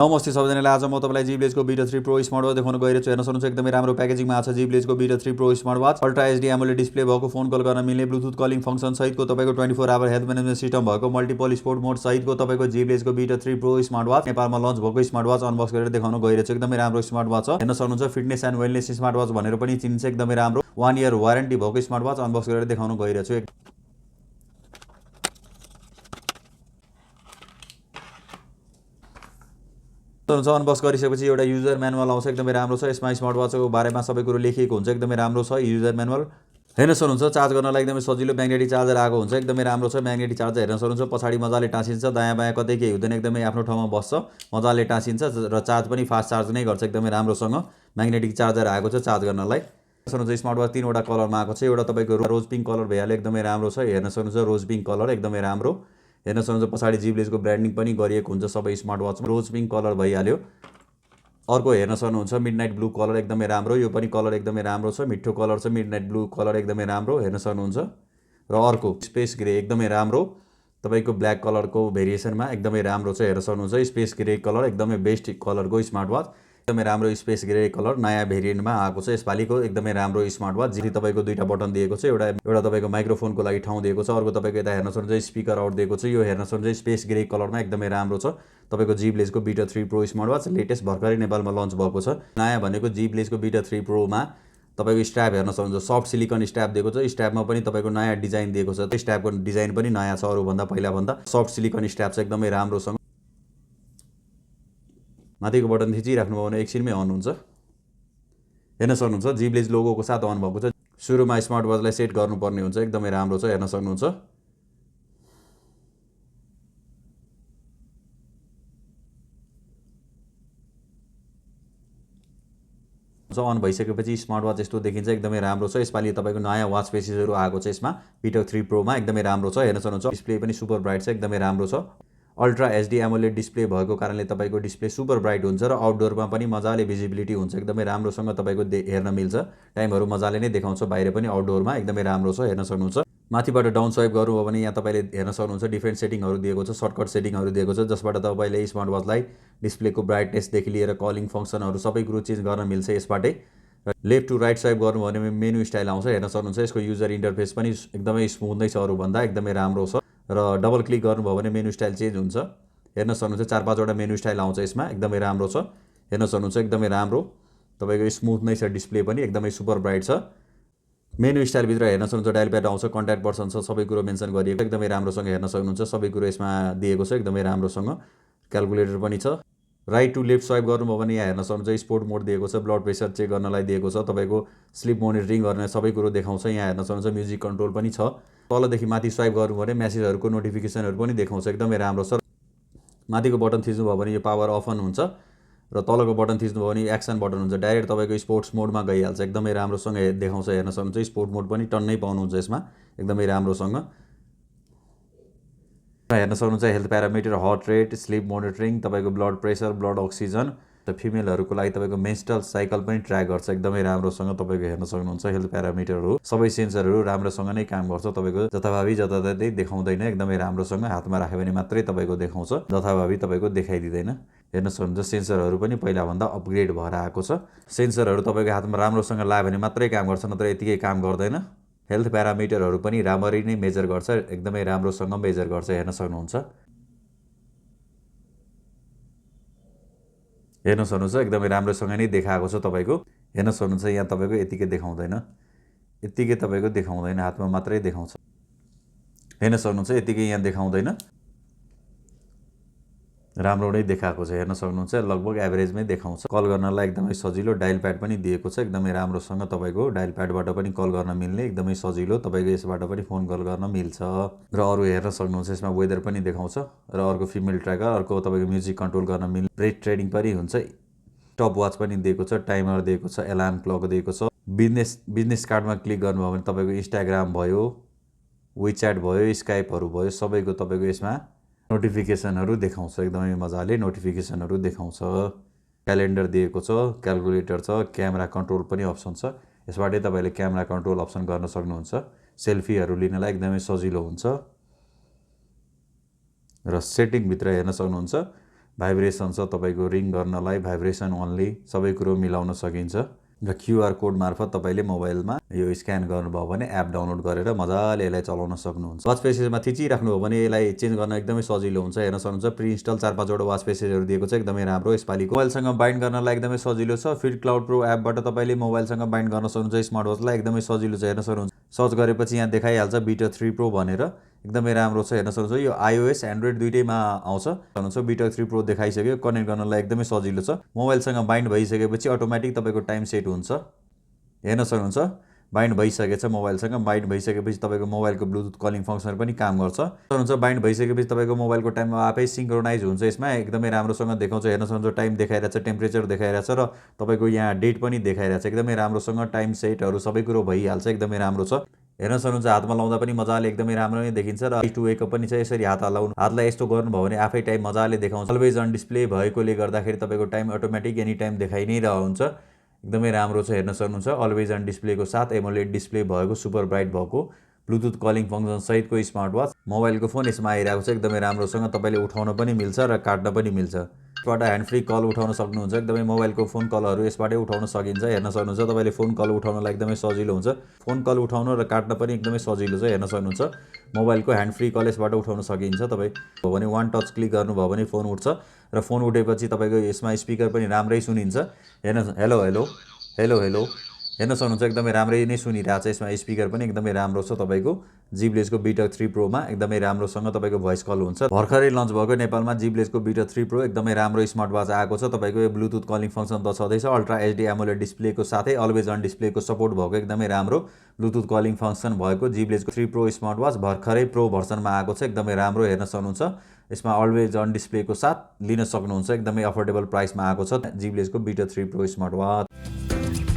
नमस्ते सबैजनालाई आज म तपाईलाई Zeblaze को Beta 3 Pro स्मार्ट वाच देखाउन गइरहेको छु। हेर्न सक्नुहुन्छ एकदमै राम्रो प्याकेजिङमा छ Zeblaze को Beta 3 Pro smart watch. Ultra HD AMOLED display भएको, फोन कल गर्न मिल्ने, ब्लुटुथ कलिङ फंक्सन सहितको तपाईको 24 आवर हेल्थ म्यानेजमेन्ट सिस्टम भएको, मल्टिपल स्पोर्ट मोड सहितको तपाईको Zeblaze को Beta 3 Pro स्मार्ट वाच नेपालमा लन्च भएको स्मार्ट वाच अनबक्स गरेर देखाउन गइरहेको छु। एकदमै राम्रो स्मार्ट वाच छ। हेर्न सक्नुहुन्छ fitness and wellness smart watch भनेर पनि चिनिन्छ। एकदमै राम्रो 1 इयर वारेन्टी भएको स्मार्ट वाच अनबक्स गरेर देखाउन गइरहेको छु। अनबक्स गरिसकेपछि एउटा युजर म्यानुअल आउँछ। एकदमै राम्रो छ। यसमा स्मार्ट वाचको बारेमा सबै कुरो लेखिएको हुन्छ। एकदमै राम्रो छ युजर म्यानुअल। हेर्न सक्नुहुन्छ चार्ज गर्नलाई एकदमै सजिलो म्याग्नेटिक चार्जर आएको हुन्छ। एकदमै राम्रो छ म्याग्नेटिक चार्जर। हेर्न सक्नुहुन्छ पछाडी मजाले टाँसिन्छ, दायाँ बायाँ कतै केही हुँदैन, एकदमै आफ्नो ठाउँमा बस्छ, मजाले टाँसिन्छ र चार्ज पनि फास्ट चार्ज नै गर्छ। एकदमै राम्रोसँग म्याग्नेटिक चार्जर आएको छ चार्ज गर्नलाई। हेर्न सक्नुहुन्छ स्मार्ट वाच 3 वटा कलरमा आएको छ। एउटा तपाईको रोज पिङ्क कलर भइहाल्यो, एकदमै राम्रो छ। हेर्न सक्नुहुन्छ रोज पिङ्क कलर एकदमै राम्रो। हेर्न सक्नुहुन्छ पछाडी Zeblaze को ब्रान्डिङ पनि गरिएको हुन्छ सबै स्मार्ट वाचमा। रोज पिङ्क कलर भइहाल्यो। अर्को हेर्न सक्नुहुन्छ मिडनाइट ब्लू कलर एकदमै राम्रो। यो पनि कलर एकदमै राम्रो छ, मिठो कलर छ। मिडनाइट ब्लू कलर एकदमै राम्रो हेर्न सक्नुहुन्छ। र अर्को स्पेस ग्रे एकदमै राम्रो तपाईको ब्ल्याक कलरको भेरिएसनमा एकदमै राम्रो छ। हेर्न सक्नुहुन्छ स्पेस ग्रे कलर एकदमै बेस्ट कलरको स्मार्ट वाच। एकदमै राम्रो स्पेस ग्रे कलर नयाँ भेरिएन्टमा आएको छ यसपालिको। एकदमै राम्रो स्मार्ट वाच। जिरी तपाईको दुईटा बटन दिएको छ। एउटा तपाईको माइक्रोफोनको लागि ठाउँ दिएको छ। अर्को तपाईको यता हेर्न सक्नुहुन्छ स्पिकर आउट दिएको छ। यो हेर्न सक्नुहुन्छ स्पेस ग्रे कलरमा एकदमै राम्रो छ। तपाईको Zeblaze को Beta 3 Pro smart watch latest भर्खरै नेपालमा लन्च भएको छ। नयाँ भनेको Zeblaze को Beta 3 Pro मा तपाईको स्ट्र्याप हेर्न सक्नुहुन्छ सफ्ट सिलिकन स्ट्र्याप दिएको छ। स्ट्र्यापमा पनि तपाईको नयाँ डिजाइन दिएको छ। त्यो स्ट्र्यापको डिजाइन पनि नयाँ छ अरूभन्दा पहिला भन्दा। सफ्ट सिलिकन स्ट्र्याप छ एकदमै राम्रोसँग। माथिको बटन थिचिराख्नुभयो भने एकछिनमै अन हुन्छ। हेर्न सक्नुहुन्छ Zeblaze लोगोको साथ अन भएको छ। सुरुमा स्मार्ट वाचलाई सेट गर्नुपर्ने हुन्छ। एकदमै राम्रो छ। हेर्न सक्नुहुन्छ अन भइसकेपछि स्मार्ट वाच यस्तो देखिन्छ। एकदमै राम्रो छ। यसपालि तपाईको नयाँ वाच फेसेसहरु आएको छ यसमा Beta 3 Pro मा एकदमै राम्रो छ। हेर्न सक्नुहुन्छ डिस्प्ले पनि सुपर ब्राइट छ, एकदमै राम्रो छ। अल्ट्रा एचडी AMOLED डिस्प्ले भएको कारणले तपाईको डिस्प्ले सुपर ब्राइट हुन्छ र आउटडोरमा पनि मजाले भिजिबिलिटी हुन्छ। एकदमै राम्रोसँग तपाईको हेर्न मिल्छ। टाइमहरु मजाले नै देखाउँछ बाहिर पनि आउटडोरमा। एकदमै राम्रो छ। हेर्न सक्नुहुन्छ माथिबाट डाउन स्वाइप गर्नुभयो भने यहाँ तपाईले हेर्न सक्नुहुन्छ डिफरेन्ट सेटिङहरु दिएको छ, सर्टकट सेटिङहरु दिएको छ जसबाट तपाईले स्मार्ट वाचलाई डिस्प्लेको ब्राइटनेस देखि लिएर कलिङ फंक्सनहरु सबै कुरो चेन्ज गर्न मिल्छ यसबाटै। लेफ्ट टु राइट स्वाइप गर्नुभयो भने मेनु स्टाइल आउँछ। हेर्न सक्नुहुन्छ यसको युजर इन्टरफेस पनि एकदमै स्मुथ नै छ अरूभन्दा। एकदमै राम्रो छ र डबल क्लिक गर्नुभयो भने मेनु स्टाइल चेन्ज हुन्छ। हेर्न सक्नुहुन्छ 4-5 वटा मेनु स्टाइल आउँछ यसमा। एकदमै राम्रो छ। हेर्न सक्नुहुन्छ एकदमै राम्रो तपाईको स्मुथ नै छ डिस्प्ले पनि एकदमै सुपर ब्राइट छ। मेनु स्टाइल भित्र हेर्न सक्नुहुन्छ डायल प्याड आउँछ, कन्ट्याक्ट पर्सन छ, सबै कुरो मेन्सन गरिएको एकदमै राम्रोसँग हेर्न सक्नुहुन्छ। सबै कुरो यसमा दिएको छ एकदमै राम्रोसँग। क्याल्कुलेटर पनि छ। राइट टु लेफ्ट स्वाइप गर्नुभयो भने यहाँ हेर्न सक्नुहुन्छ स्पोर्ट मोड दिएको छ, ब्लड प्रेसर चेक गर्नलाई दिएको छ, तपाईको स्लिप मोनिटरिङ गर्ने सबै कुरो देखाउँछ। यहाँ हेर्न सक्नुहुन्छ म्युजिक कन्ट्रोल पनि छ। तलदेखि माथि स्वाइप गर्नुभयो भने मेसेजहरुको नोटिफिकेसनहरु पनि देखाउँछ। एकदमै राम्रो छ। माथिको बटन थिच्नुभयो भने यो पावर अफ अन हुन्छ र तलको बटन थिच्नुभयो भने एक्सन बटन हुन्छ। डाइरेक्ट तपाईको स्पोर्ट्स मोडमा गइहाल्छ। एकदमै राम्रोसँग देखाउँछ। हेर्न सक्नुहुन्छ स्पोर्ट मोड पनि टन्नै पाउनुहुन्छ यसमा एकदमै राम्रोसँग। हेर्न सक्नुहुन्छ health parameter, heart rate, sleep monitoring, तपाईको ब्लड प्रेसर, ब्लड अक्सिजन र फिमेलहरुको लागि तपाईको मेन्स्ट्रुअल साइकल पनि ट्र्याक गर्छ। एकदमै राम्रोसँग तपाईको हेर्न सक्नुहुन्छ हेल्थ प्यारामिटरहरु सबै सेन्सरहरु राम्रोसँग नै काम गर्छ। तपाईको जताभावी जताततै देखाउँदैन। एकदमै राम्रोसँग हातमा राख्यो भने मात्रै तपाईको देखाउँछ, जताभावी तपाईको देखाइदिदैन। हेर्न सक्नुहुन्छ सेन्सरहरु पनि पहिला भन्दा अपग्रेड भएर आएको छ। सेन्सरहरु तपाईको हातमा राम्रोसँग लाग्यो भने मात्रै काम गर्छ, नत्र यतिकै काम गर्दैन। हेल्थ प्यारामिटरहरु पनि राम्ररी नै मेजर गर्छ। एकदमै राम्रोसँग मेजर गर्छ। हेर्न सक्नुहुन्छ हेर्न सक्नुहुन्छ एकदमै राम्रोसँग नै देखाएको छ तपाईको। हेर्न सक्नुहुन्छ यहाँ तपाईको यतिकै देखाउँदैन, यतिकै तपाईको देखाउँदैन, हातमा मात्रै देखाउँछ। हेर्न सक्नुहुन्छ यतिकै यहाँ देखाउँदैन, राम्रो नै देखाएको छ। हेर्न सक्नुहुन्छ लगभग एभरेजमै देखाउँछ। कल गर्नलाई एकदमै सजिलो। डायल प्याड पनि दिएको छ। एकदमै राम्रोसँग तपाईको डायल प्याडबाट पनि कल गर्न मिल्ने एकदमै सजिलो। तपाईको यसबाट पनि फोन कल गर्न मिल्छ। र अरु हेर्न सक्नुहुन्छ यसमा वेदर पनि देखाउँछ र अर्को फिमेल ट्र्याकर, अर्को तपाईको म्युजिक कन्ट्रोल गर्न मिल्ने रेट ट्रेडिङ पनि हुन्छ। टप वाच पनि दिएको छ, टाइमर दिएको छ, अलार्म क्लक दिएको छ। बिजनेस कार्डमा क्लिक गर्नुभयो भने तपाईको इन्स्टाग्राम भयो, WeChat भयो, स्काइपहरु भयो, सबैको तपाईको यसमा नोटिफिकेसनहरु देखाउँछ। एकदमै मजाले नोटिफिकेसनहरु देखाउँछ। क्यालेन्डर दिएको छ, क्याल्कुलेटर छ, क्यामेरा कन्ट्रोल पनि अप्सन छ। यसबाटै तपाईले क्यामेरा कन्ट्रोल अप्सन गर्न सक्नुहुन्छ। सेल्फीहरु लिनलाई एकदमै सजिलो हुन्छ। र सेटिङ भित्र हेर्न सक्नुहुन्छ भाइब्रेसन छ तपाईको रिङ गर्नलाई भाइब्रेसन ओन्ली सबै कुरो मिलाउन सकिन्छ र क्युआर कोड मार्फत तपाईले मोबाइलमा यो स्क्यान गर्नुभयो भने एप डाउनलोड गरेर मजाले यसलाई चलाउन सक्नुहुन्छ। वाच फेसेसमा थिचिराख्नु हो भने यसलाई चेन्ज गर्न एकदमै सजिलो हुन्छ। हेर्न सक्नुहुन्छ प्रि इन्स्टल 4-5 वटा वाच फेसेसहरु दिएको छ एकदमै राम्रो। यसपालिको मोबाइलसँग बाइन्ड गर्नलाई एकदमै सजिलो छ। फिट क्लाउड प्रो एपबाट तपाईले मोबाइलसँग बाइन्ड गर्न सक्नुहुन्छ स्मार्ट वाचलाई एकदमै सजिलो छ। हेर्न सक्नुहुन्छ सर्च गरेपछि यहाँ देखाइहाल्छ Btalk 3 Pro भनेर एकदमै राम्रो छ। हेर्न सक्नुहुन्छ यो iOS एन्ड्रोइड दुईटैमा आउँछ। भन्नुहुन्छ Btalk 3 Pro देखाइसक्यो कनेक्ट गर्नलाई एकदमै सजिलो छ। मोबाइलसँग बाइन्ड भइसकेपछि अटोमेटिक तपाईको टाइम सेट हुन्छ। हेर्न सक्नुहुन्छ बाइन्ड भइसकेछ मोबाइलसँग। बाइन्ड भइसकेपछि तपाईको मोबाइलको ब्लुटुथ कलिङ फंक्सन पनि काम गर्छ। सक्नुहुन्छ बाइन्ड भइसकेपछि तपाईको मोबाइलको टाइम आफै सिंक्रोनाइज हुन्छ। यसमा एकदमै राम्रोसँग देखाउँछ। हेर्न सक्नुहुन्छ टाइम देखाइरहेछ, टेम्परेचर देखाइरहेछ र तपाईको यहाँ डेट पनि देखाइरहेछ। एकदमै राम्रोसँग टाइम सेटहरु सबै कुरो भइहाल्छ। एकदमै राम्रो छ। हेर्न सक्नुहुन्छ हातमा लाउँदा पनि मजाले एकदमै राम्रो नै देखिन्छ र टु वेको पनि छ। यसरी हात हल्लाउनु हातलाई यस्तो गर्नुभयो भने आफै टाइम मजाले देखाउँछ। अलवेज अन डिस्प्ले भएकोले गर्दाखेरि तपाईको टाइम अटोमेटिक एनी टाइम देखाइ नै रहन्छ। एकदमै राम्रो छ। हेर्न सक्नुहुन्छ अलवेज अन डिस्प्लेको साथ AMOLED डिस्प्ले भएको सुपर ब्राइट भएको ब्लुटुथ कलिङ फंक्सन सहितको स्मार्ट वाच मोबाइलको फोन यसमा आइरहेको छ। एकदमै राम्रोसँग तपाईले उठाउन पनि मिल्छ र काट्न पनि मिल्छ। यसबाट ह्यान्ड फ्री कल उठाउन सक्नुहुन्छ। एकदमै मोबाइलको फोन कलहरु यसबाटै उठाउन सकिन्छ। हेर्न सक्नुहुन्छ तपाईले फोन कल उठाउनलाई एकदमै सजिलो हुन्छ। फोन कल उठाउन र काट्न पनि एकदमै सजिलो छ। हेर्न सक्नुहुन्छ मोबाइलको ह्यान्ड फ्री कल यसबाट उठाउन सकिन्छ। तपाई हो भने वान टच क्लिक गर्नुभयो भने फोन उठ्छ र फोन उठेपछि तपाईको यसमा स्पिकर पनि राम्रै सुनिन्छ। हेर्न हेलो हेलो हेलो हेलो हेर्न सक्नुहुन्छ एकदमै राम्रै नै सुनिरहेछ। यसमा स्पिकर पनि एकदमै राम्रो छ। तपाईको Zeblazeको Btalk 3 Pro मा एकदमै राम्रोसँग तपाईको भोइस कल हुन्छ। भर्खरै लन्च भएको नेपालमा Zeblazeको Btalk 3 Pro एकदमै राम्रो स्मार्ट वाच आएको छ। तपाईको यो ब्लुटुथ कलिङ फंक्सन त छँदैछ। अल्ट्रा HD AMOLED डिस्प्लेको साथै अलवेज अन डिस्प्लेको सपोर्ट भएको एकदमै राम्रो ब्लुटुथ कलिङ फंक्सन भएको Zeblazeको 3 Pro स्मार्ट वाच भर्खरै प्रो भर्सनमा आएको छ। एकदमै राम्रो हेर्न सक्नुहुन्छ। यसमा अलवेज अन डिस्प्लेको साथ लिन सक्नुहुन्छ। एकदमै अफोर्डेबल प्राइसमा आएको छ Zeblazeको Btalk 3 Pro स्मार्ट वाच।